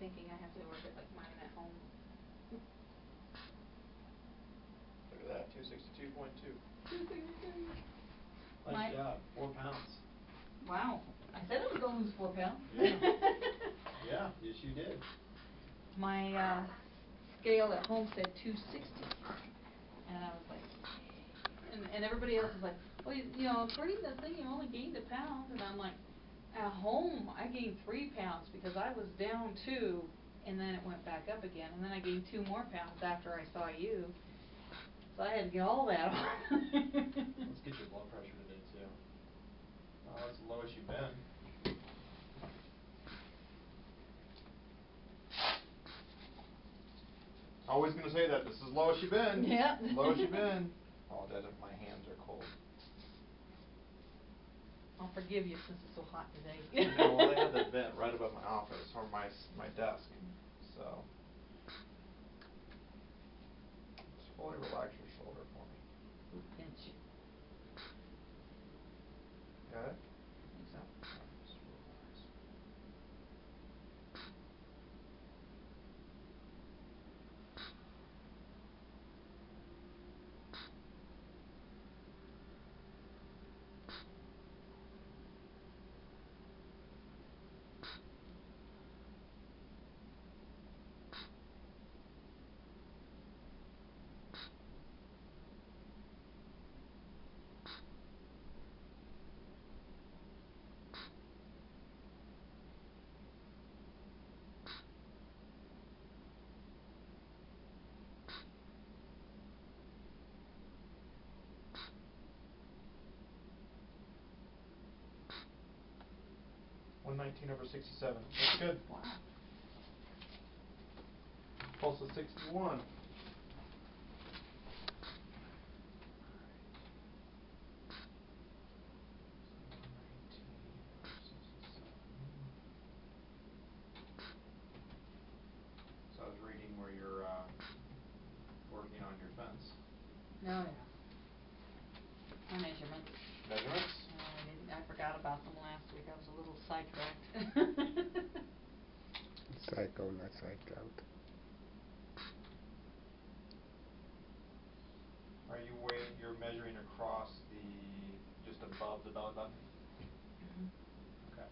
thinking I have to work it like mine at home. Look at that, 262.2. 262. Nice job, 4 pounds. Wow, I said I was going to lose 4 pounds. Yeah. Yeah, yes you did. My scale at home said 260, and I was like, and everybody else is like, well, you know, according to the thing, you only gained a pound, and I'm like, at home I gained 3 pounds because I was down 2, and then it went back up again, and then I gained 2 more pounds after I saw you, so I had to get all that off. Let's get your blood pressure today too. Oh, that's the lowest you've been. Always gonna say that. This is the lowest you've been. Yeah. Lowest you've been. Apologize if my hands are cold. I'll forgive you since it's so hot today. No, well, they have that vent right above my office or my desk, so just fully relax your shoulder for me. Ooh, pinch. Got it? I think so. Just relax. (119/67). That's good. Wow. Pulse is 61. So I was reading where you're working on your fence. No, yeah. My measurements. Measurements? I forgot about them last week. I was a little sidetracked. Psycho, not psyched out. Are you you're measuring across just above the belly button? Mhm. Okay.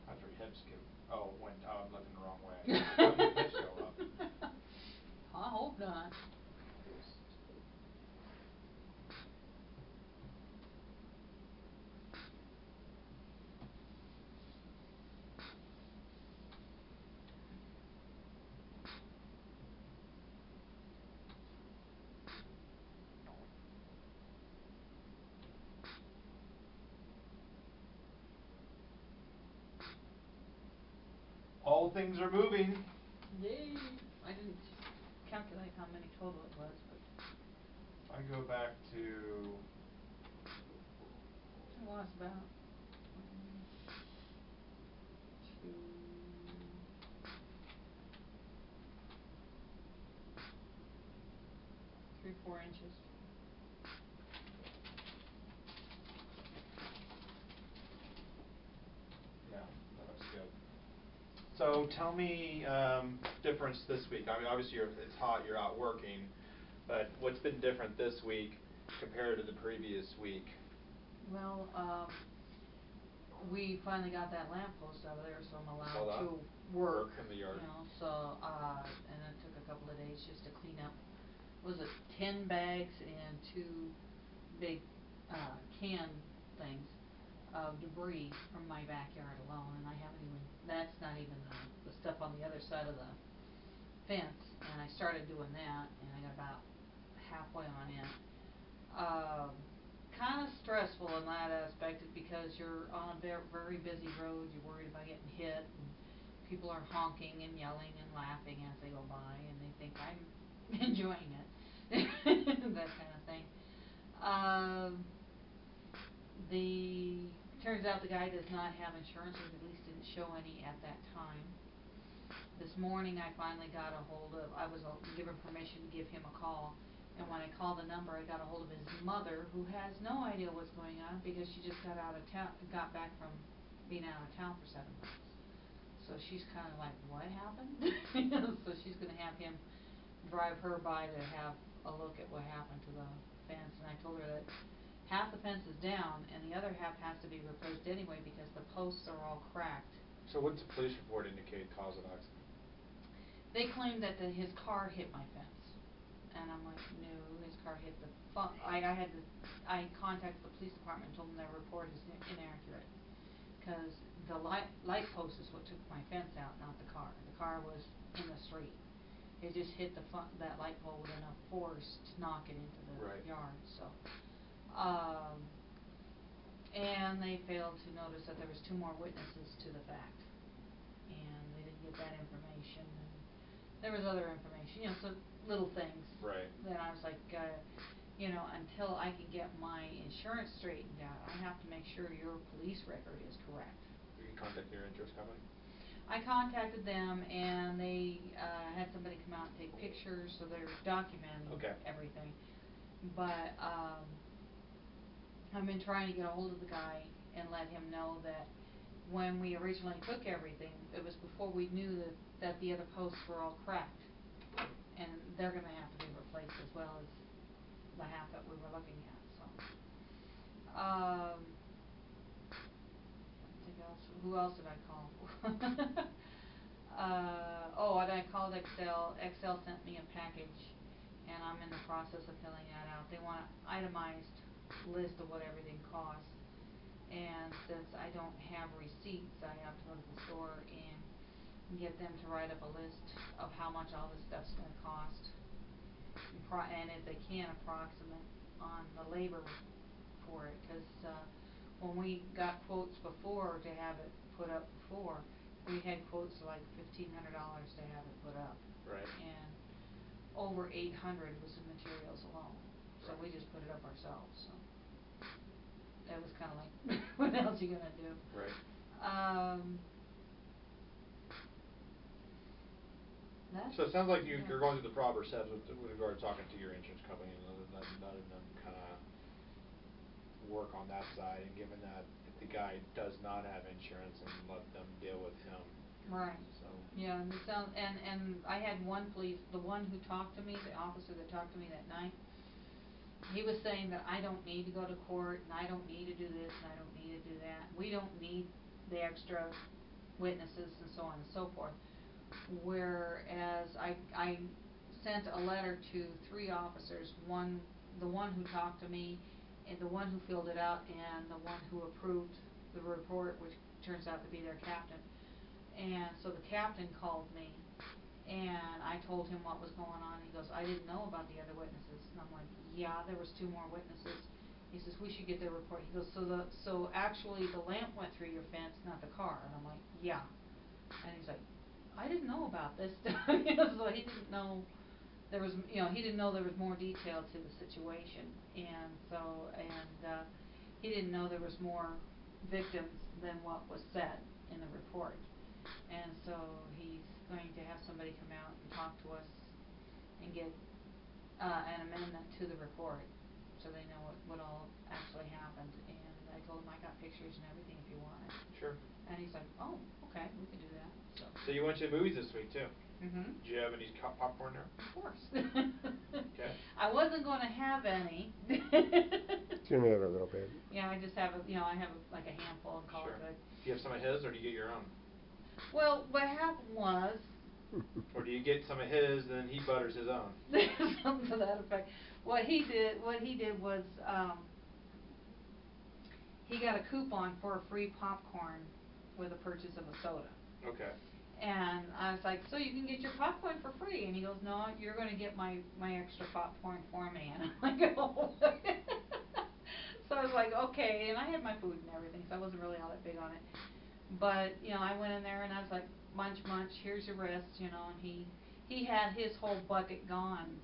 How'd your hips go? Oh, I'm looking the wrong way. How'd your hips go up? I hope not. All things are moving. Yay. I didn't calculate how many total it was, but I go back to I lost about 2, 3, 4 inches. yeah, that looks good. So tell me difference this week. I mean, obviously it's hot, you're out working, but what's been different this week compared to the previous week? Well, we finally got that lamppost out of there, so I'm allowed to work in the yard. You know, so and it took a couple of days just to clean up. Was it 10 bags and 2 big can things of debris from my backyard alone, and I haven't even. That's not even the stuff on the other side of the fence. And I started doing that, and I got about halfway on it. Kind of stressful in that aspect because you're on a very busy road. You're worried about getting hit, and people are honking and yelling and laughing as they go by, and they think I'm enjoying it. That kind of thing. Turns out the guy does not have insurance, or at least didn't show any at that time. This morning I finally got a hold of, I was given permission to give him a call, and when I called the number, I got a hold of his mother, who has no idea what's going on, because she just got back from being out of town for 7 months. So she's kinda like, what happened? So she's gonna have him drive her by to have a look at what happened to the fence, and I told her that half the fence is down, and the other half has to be replaced anyway, because the posts are all cracked. So what's the police report indicate cause of accident? They claim that his car hit my fence, and I'm like, no, his car hit the I contacted the police department and told them their report is inaccurate, because the light post is what took my fence out, not the car. The car was in the street. It just hit that light pole with enough force to knock it into the yard. So, and they failed to notice that there was 2 more witnesses to the fact, and they didn't get that information. And there was other information, so little things. Right. That I was like, until I can get my insurance straightened out, I have to make sure your police record is correct. Did you contact your insurance company? I contacted them, and they had somebody come out and take pictures, so they're documenting everything. But I've been trying to get a hold of the guy and let him know that when we originally took everything, it was before we knew that the other posts were all cracked, and they're going to have to be replaced as well as the half that we were looking at. So, who else did I call? And I called Excel. Excel sent me a package, and I'm in the process of filling that out. They want an itemized list of what everything costs, and since I don't have receipts, I have to go to the store and get them to write up a list of how much all this stuff's going to cost, and if they can, approximate on the labor for it, because when we got quotes before to have it put up before, we had quotes like $1,500 to have it put up. Right. And over $800 was the materials alone. So we just put it up ourselves. So that was kind of like, what else are you gonna do? Right. So it sounds like you're going through the proper steps with regard to talking to your insurance company and letting them kind of work on that side, and given that if the guy does not have insurance, and let them deal with him. Right. So. Yeah, and and I had the one who talked to me, the officer that talked to me that night, he was saying that I don't need to go to court, and I don't need to do this, and I don't need to do that. We don't need the extra witnesses and so on and so forth. Whereas I sent a letter to 3 officers, the one who talked to me, and the one who filled it out, and the one who approved the report, which turns out to be their captain. And so the captain called me, and I told him what was going on. He goes, I didn't know about the other witnesses. And I'm like, yeah, there was 2 more witnesses. He says, we should get their report. He goes, so actually the lamp went through your fence, not the car. And I'm like, yeah. And he's like, I didn't know about this stuff. So he didn't know there was, he didn't know there was more detail to the situation. And he didn't know there was more victims than what was said in the report. And so he's going to have somebody come out and talk to us and get an amendment to the report, so they know what all actually happened. And I told him I got pictures and everything if you want it. Sure. And he's like, oh, okay, we can do that. So you went to the movies this week too? Mm-hmm. Did you have any popcorn there? Of course. Okay. I wasn't going to have any. You may have a little bit. Yeah, I just have I have like a handful and call it good. Do you have some of his, or do you get your own? Well, what happened was. Or do you get some of his, and then he butters his own? Something to that effect. What he did was he got a coupon for a free popcorn with a purchase of a soda. Okay. And I was like, so you can get your popcorn for free? And he goes, no, you're going to get my extra popcorn for me. And I'm like, oh. So I was like, okay. And I had my food and everything, so I wasn't really all that big on it. But I went in there and I was like, munch, here's your wrist, and he had his whole bucket gone,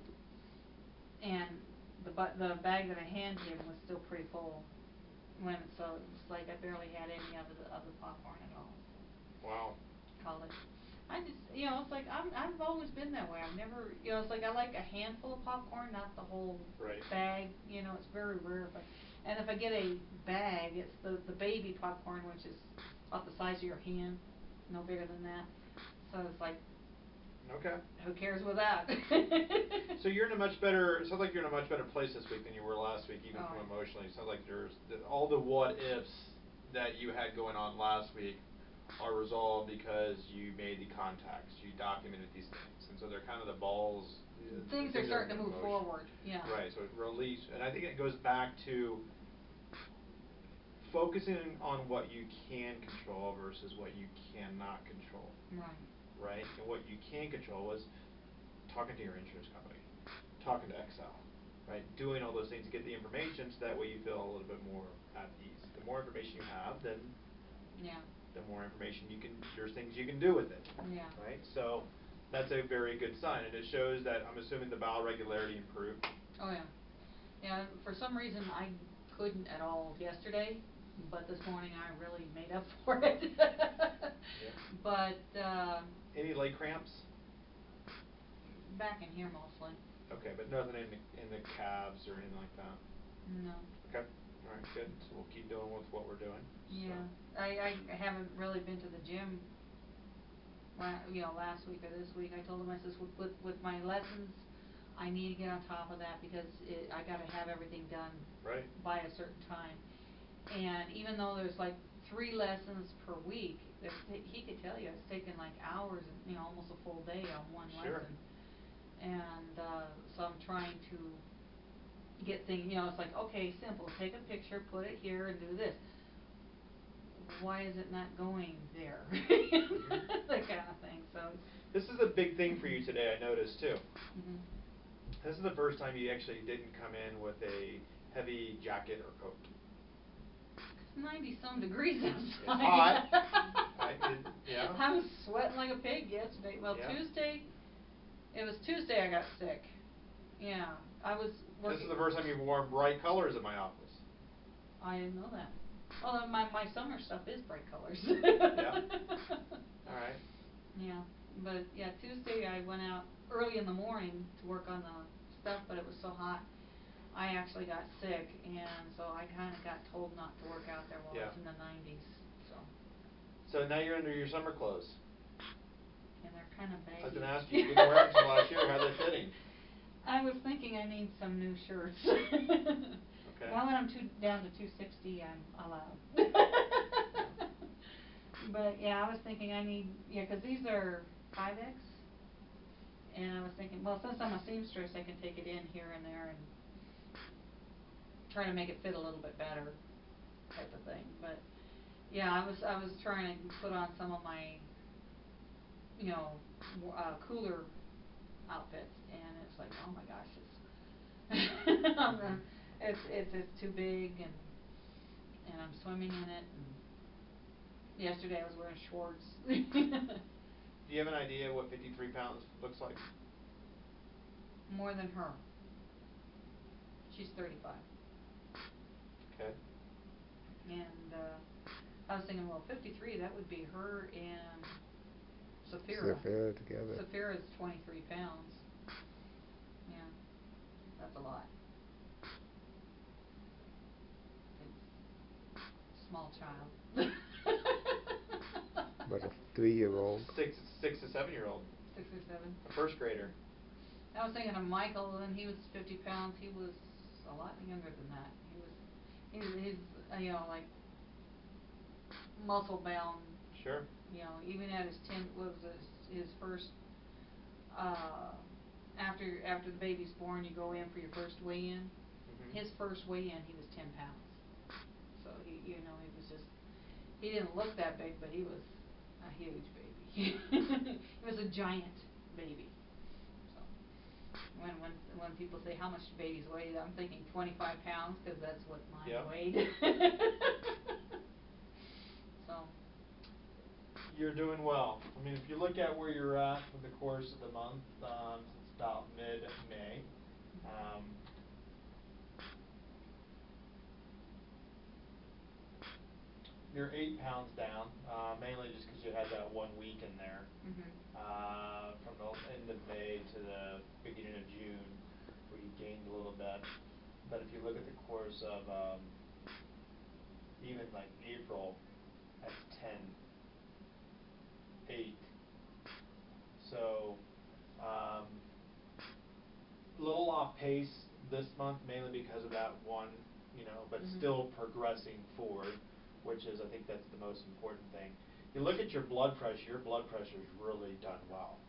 and the bag that I handed him was still pretty full. So it was like I barely had any of the popcorn at all. Wow. Called it. I just, it's like, I've always been that way. I've never, it's like I like a handful of popcorn, not the whole Right. bag. It's very rare and if I get a bag, it's the baby popcorn, which is about the size of your hand, no bigger than that. So it's like, okay. who cares with that? So you're in a much better, it sounds like you're in a much better place this week than you were last week, even from Oh. emotionally. It sounds like all the what ifs that you had going on last week are resolved because you made the contacts, you documented these things, and so they're kind of the balls. Things are starting to move forward, yeah. Right, so it release, and I think it goes back to focusing on what you can control versus what you cannot control. Right. Right, and what you can control is talking to your insurance company, talking to Excel, right, doing all those things to get the information so that way you feel a little bit more at ease. The more information you have, then yeah, the more information there's things you can do with it. Yeah. Right, so that's a very good sign, and it shows that I'm assuming the bowel regularity improved. Oh yeah, yeah. For some reason I couldn't at all yesterday, but this morning I really made up for it. Yeah. But any leg cramps? Back in here mostly. Okay, but nothing in the calves or anything like that? No. Okay, alright, good, so we'll keep doing with what we're doing. Yeah, so. I haven't really been to the gym last week or this week. I told him, I says, with my lessons, I need to get on top of that because I gotta have everything done Right. by a certain time. And even though there's like 3 lessons per week, he could tell you it's taking like hours and almost a full day on one Sure. lesson. And so I'm trying to get things, it's like, okay, simple, take a picture, put it here and do this. Why is it not going there? That kind of thing. So this is a big thing for you today, I noticed too. Mhm. This is the first time you actually didn't come in with a heavy jacket or coat. It's 90-some degrees outside. It's hot. Yeah. I was sweating like a pig yesterday. Well, Yeah. It was Tuesday I got sick. Yeah, I was working. This is the first time you've worn bright colors in my office. I didn't know that. Well, my summer stuff is bright colors. Yeah. All right. Yeah, but yeah, Tuesday I went out early in the morning to work on the stuff, but it was so hot, I actually got sick, and so I kind of got told not to work out there while Yeah. it's in the 90s. So now you're under your summer clothes. And they're kind of baggy. I was going to ask you didn't wear them until last year. How are they fitting? I was thinking I need some new shirts. Okay. Now that I'm down to 260, I'm allowed. But yeah, I was thinking I need, because these are 5X, and I was thinking, well, since I'm a seamstress, I can take it in here and there and try to make it fit a little bit better, type of thing. But yeah, I was trying to put on some of my, cooler outfits, and it's like, oh my gosh, it's too big, and I'm swimming in it. And yesterday I was wearing shorts. Do you have an idea what 53 pounds looks like? More than her. She's 35. Okay. And I was thinking, well, 53, that would be her and Sapphira. Sapphira together. Saphira's 23 pounds. Yeah, that's a lot. It's small child. But a 3-year-old. 6 to 7-year-old. 6 or 7. A first grader. I was thinking of Michael, and he was 50 pounds. He was a lot younger than that. He's like muscle bound. Sure. Even at his his first after the baby's born, you go in for your first weigh-in. Mm-hmm. His first weigh-in, he was 10 pounds. So he was just, he didn't look that big, but he was a huge baby. He was a giant baby. So when people say how much do babies weigh, I'm thinking 25 pounds because that's what mine Yeah. weighed. So. You're doing well. I mean, if you look at where you're at for the course of the month, it's about mid-May. you're 8 pounds down, mainly just because you had that 1 week in there. From the end of May to the beginning of June, where you gained a little bit. But if you look at the course of even like April, that's 10, 8. So, a little off pace this month, mainly because of that one, but still progressing forward, which is, I think that's the most important thing. You look at your blood pressure's really done well.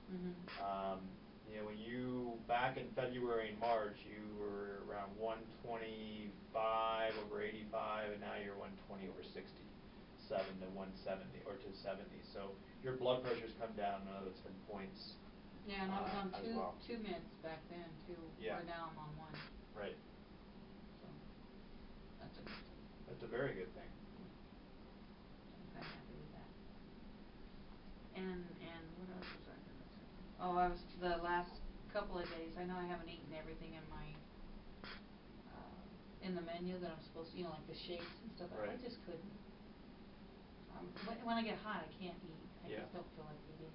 When you, back in February and March, you were around 125 over 85, and now you're 120 over 67 to 170, or to 70. So your blood pressure's come down another 10 points. Yeah, and I was on well. two meds back then too, Yeah. where now I'm on one. Right. So, that's a good thing. That's a very good thing. I'm kinda happy with that. And what else was I gonna say? Oh, the last couple of days, I know I haven't eaten everything in my, in the menu that I'm supposed to, like the shakes and stuff, I just couldn't. When I get hot, I can't eat. I just don't feel like eating.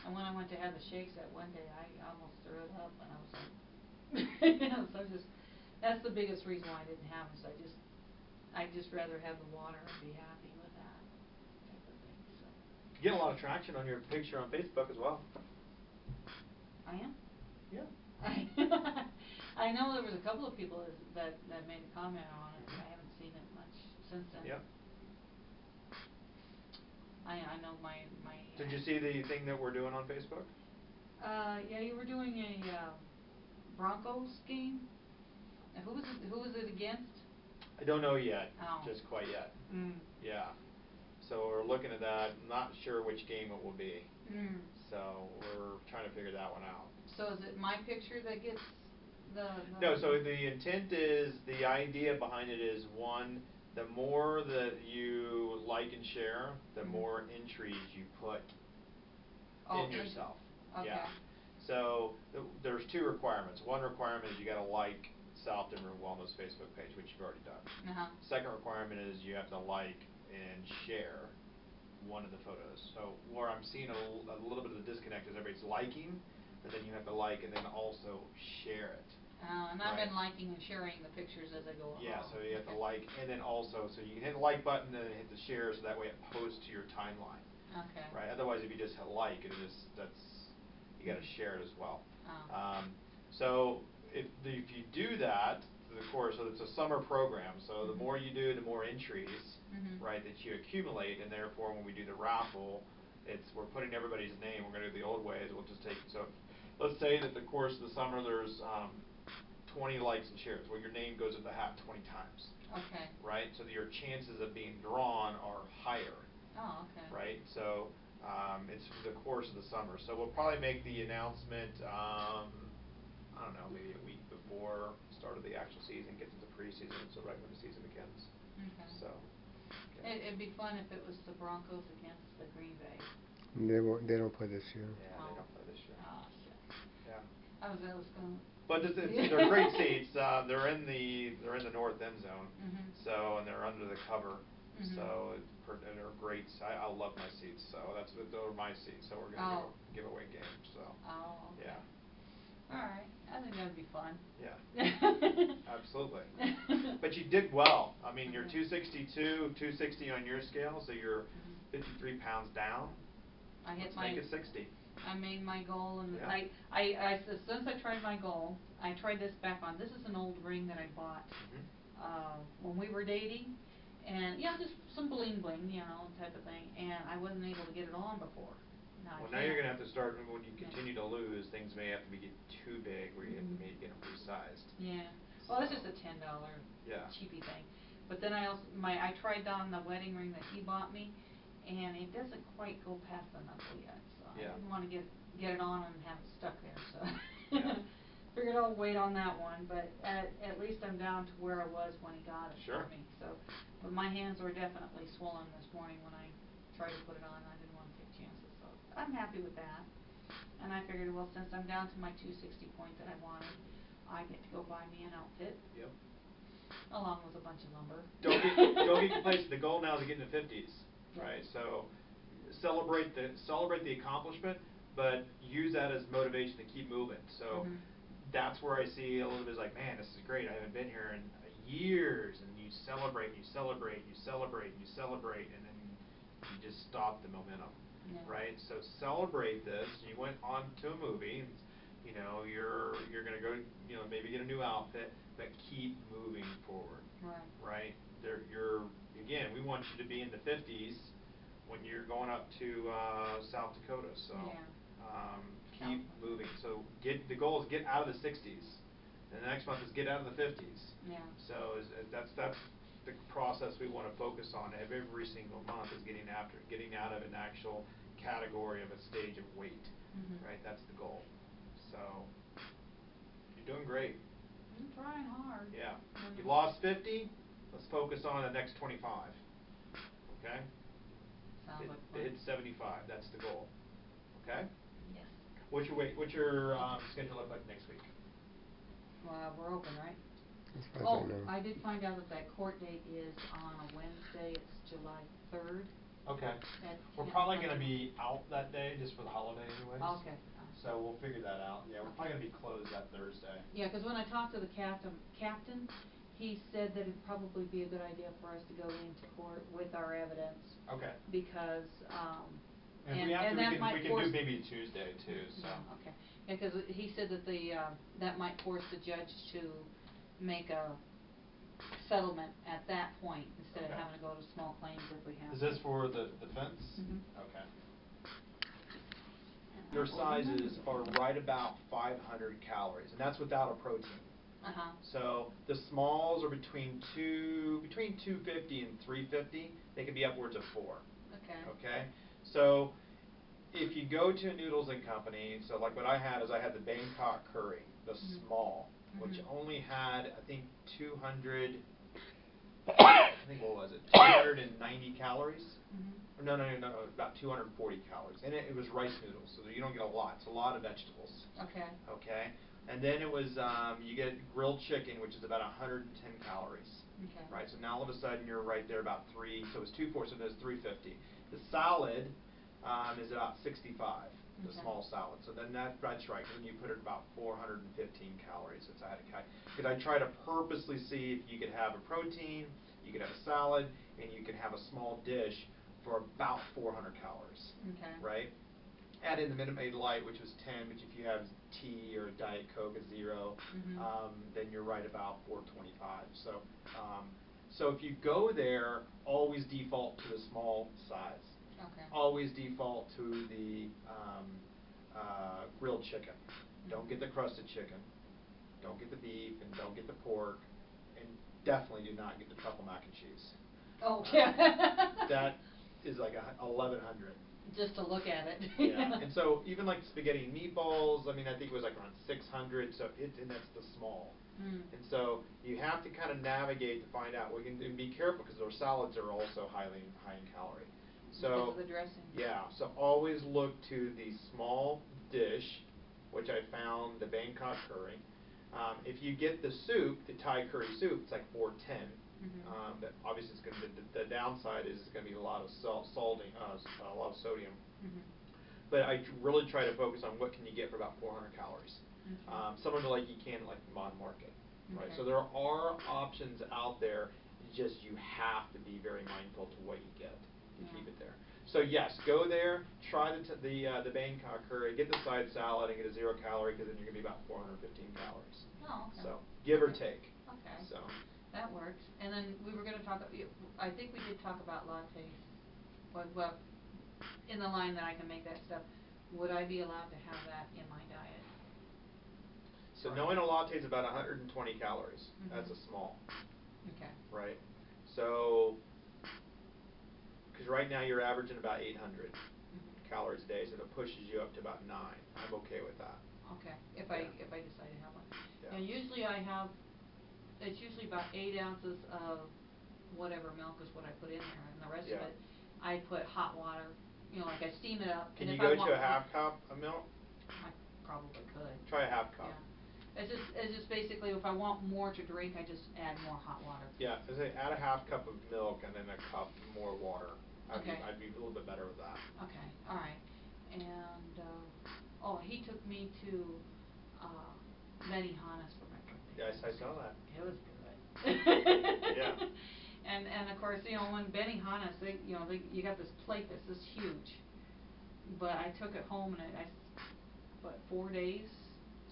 And when I went to have the shakes that one day, I almost threw it up, and I was like, so that's the biggest reason why I didn't have it. So I'd just rather have the water and be happy with that type of thing. So. You get a lot of traction on your picture on Facebook as well. I am? Yeah. I know there was a couple of people that made a comment on it. I haven't seen it much since then. Yep. I know my. Did you see the thing that we're doing on Facebook? Yeah, you were doing a Broncos game. Who was it against? I don't know yet. Oh. Just quite yet. Yeah. So we're looking at that. Not sure which game it will be. So we're trying to figure that one out. So is it my picture that gets the No, so the intent is, the idea behind it is, one, the more that you like and share, the more entries you put in yourself. Okay. Yeah. So there's 2 requirements. One requirement is you got to like South Denver Wellness Facebook page, which you've already done. Second requirement is you have to like and share one of the photos. So where I'm seeing a little bit of the disconnect is everybody's liking, but then you have to like and then also share it. And I've been liking and sharing the pictures as I go along. Yeah, so you have to like, and then also, so you hit the like button and then hit the share, so that way it posts to your timeline. Okay. Right. Otherwise, if you just hit like, you got to share it as well. So if you do that, of course, so it's a summer program. So the more you do, the more entries, right, that you accumulate, and therefore when we do the raffle, we're putting everybody's name. We're going to do the old ways. We'll just take, so let's say that the course of the summer there's 20 likes and shares. Well, your name goes in the hat 20 times. Okay. Right, so that your chances of being drawn are higher. Oh, okay. Right, so it's for the course of the summer. So we'll probably make the announcement, I don't know, maybe a week before the start of the actual season, gets into preseason, so right when the season begins. Okay. So. Yeah. It'd be fun if it was the Broncos against the Green Bay. They don't play this year. Yeah, they don't play this year. Oh, shit. Yeah. I was going. But they're great seats. They're in the north end zone. So, and they're under the cover. So they're great. I love my seats. So those are my seats. So we're gonna give away games. So. Oh. Okay. Yeah. All right. I think that'd be fun. Yeah. Absolutely. But you did well. I mean, you're 262, 260 on your scale, so you're 53 pounds down. Let's make it 60. I made my goal, and yeah. as soon as I tried my goal, I tried this back on. This is an old ring that I bought when we were dating, and just some bling bling, type of thing. And I wasn't able to get it on before. Now you're gonna have to start when you continue to lose. Things may have to get too big where you have to maybe get them resized. Yeah. Well, it's just a $10 cheapy thing. But then I tried on the wedding ring that he bought me, and it doesn't quite go past the knuckle yet. So I didn't want to get it on and have it stuck there. So figured I'll wait on that one. But at least I'm down to where I was when he got it for me. So, but my hands were definitely swollen this morning when I tried to put it on. I didn't want to take chances. So I'm happy with that. And I figured, well, since I'm down to my 260 point that I wanted, I get to go buy me an outfit. Yep. Along with a bunch of lumber. Don't get complacent. The goal now is to get in the 50s, right? So celebrate the accomplishment, but use that as motivation to keep moving. So that's where I see Elizabeth's like, man, this is great. I haven't been here in years, and you celebrate, and you celebrate, and you celebrate, and you celebrate, and then you just stop the momentum, right? So celebrate this. You went on to a movie, and, you know, you're gonna go, you know, maybe get a new outfit, but keep moving forward, right? Again, we want you to be in the 50s when you're going up to South Dakota. So keep moving. So the goal is get out of the 60s, and the next month is get out of the 50s. So that's the process we want to focus on every single month, is getting out of an actual category of a stage of weight, right? That's the goal. So you're doing great. I'm trying hard. Yeah. You lost 50. Let's focus on the next 25. Okay? Sounds like to hit 75. That's the goal. Okay? Yes. What's your schedule look like next week? Well, we're open, right? As far as I know. I did find out that court date is on a Wednesday. It's July 3rd. Okay. We're probably going to be out that day just for the holiday anyways. Okay. So we'll figure that out. Yeah, we're probably going to be closed that Thursday. Yeah, because when I talked to the captain, he said that it'd probably be a good idea for us to go into court with our evidence. Okay. Because and we have to, that we can do maybe Tuesday too. So. Okay. Yeah, because he said that that might force the judge to make a settlement at that point instead of having to go to small claims if we have. Is this for the defense? Okay. Their sizes are right about 500 calories, and that's without a protein. So the smalls are between 250 and 350. They can be upwards of 4. Okay. So if you go to Noodles and Company, so like what I had is I had the Bangkok curry, the small, which only had I think 200. I think what was it? 290 calories. No, about 240 calories, and it was rice noodles, so you don't get a lot. It's a lot of vegetables. Okay. And then it was you get grilled chicken, which is about 110 calories. Right. So now all of a sudden you're right there about 3. So it was 240, so there's 350. The salad is about 65. The small salad. So then that's right. Then you put it about 415 calories. So I had to because I try to purposely see if you could have a protein, you could have a salad, and you could have a small dish for about 400 calories. Right. Add in the Minute Maid Light, which was 10, but if you have tea or Diet Coke at 0, then you're right about 425. So if you go there, always default to the small size. Always default to the grilled chicken. Don't get the crusted chicken. Don't get the beef, and don't get the pork, and definitely do not get the truffle mac and cheese. That is like 1,100. Just to look at it. Yeah, and so even like spaghetti and meatballs, I mean, I think it was like around 600. So and that's the small. And so you have to kind of navigate to find out. And be careful because their salads are also high in calorie. So because of the dressing. Yeah, so always look to the small dish, which I found the Bangkok curry. If you get the soup, the Thai curry soup, it's like 410. But obviously, it's going to the downside is it's going to be a lot of a lot of sodium. But I really try to focus on what can you get for about 400 calories. Some of it like you can like Mon Market, right? So there are options out there. Just you have to be very mindful to what you get to keep it there. So yes, go there, try the Bangkok curry, get the side salad, and get a 0 calorie because then you're going to be about 415 calories. So give or take. So. That works. And then we were going to talk. I think we did talk about lattes. Well, in the line that I can make that stuff. Would I be allowed to have that in my diet? So knowing a latte is about 120 calories. That's a small. Right. So, because right now you're averaging about 800 calories a day, so it pushes you up to about 9. I'm okay with that. If I decide to have one. Yeah. Usually I have. It's usually about 8 ounces of whatever milk is what I put in there, and the rest of it, I put hot water. Like I steam it up. Can you go to a half cup of milk? I probably could. Try a half cup. It's just basically if I want more to drink, I just add more hot water. Yeah, I say add a half cup of milk and then a cup more water. Okay. I'd be a little bit better with that. Okay, all right. And oh, he took me to Benihana's for my birthday. Yes, I saw that. It was good. Yeah. And of course, you know, when Benihana's, you got this plate that's this huge. But I took it home and what, 4 days?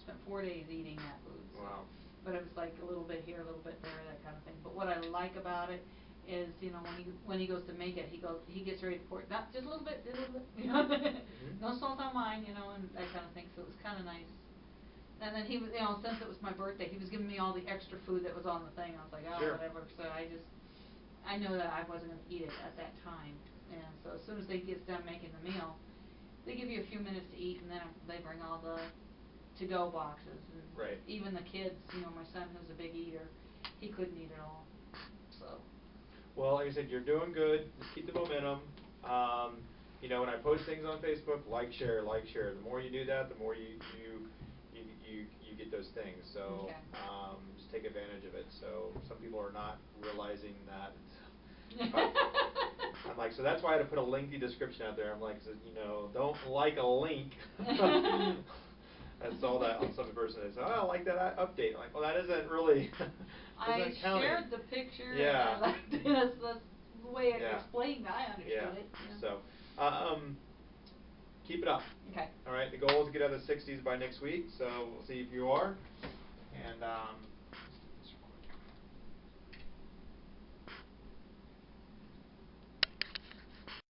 Spent 4 days eating that food. So. Wow. But it was like a little bit here, a little bit there, that kind of thing. But what I like about it is, you know, when he goes to make it, he gets ready to pour it, not just a little bit, you know, no salt on mine, you know, and that kind of thing. So it was kind of nice. And then he was, you know, since it was my birthday, he was giving me all the extra food that was on the thing. I was like, oh, Sure. whatever. So I know that I wasn't going to eat it at that time. And so as soon as they get done making the meal, they give you a few minutes to eat, and then they bring all the to-go boxes. And right. even the kids, you know, my son who's a big eater, he couldn't eat it all. So. Well, like I said, you're doing good. Just keep the momentum. You know, when I post things on Facebook, like, share. The more you do that, the more you get those things. So Okay. Just take advantage of it. So some people are not realizing that. I'm like, so that's why I had to put a lengthy description out there. I'm like, so, you know, don't like a link. I saw that on some person that said, oh, I like that update. I'm like, well, that isn't really I counting. shared the picture. Yeah. And I liked it. That's the way it Yeah. explained. I understood Yeah. it. Yeah. So, keep it up. Okay. All right. The goal is to get out of the 60s by next week. So we'll see if you are. And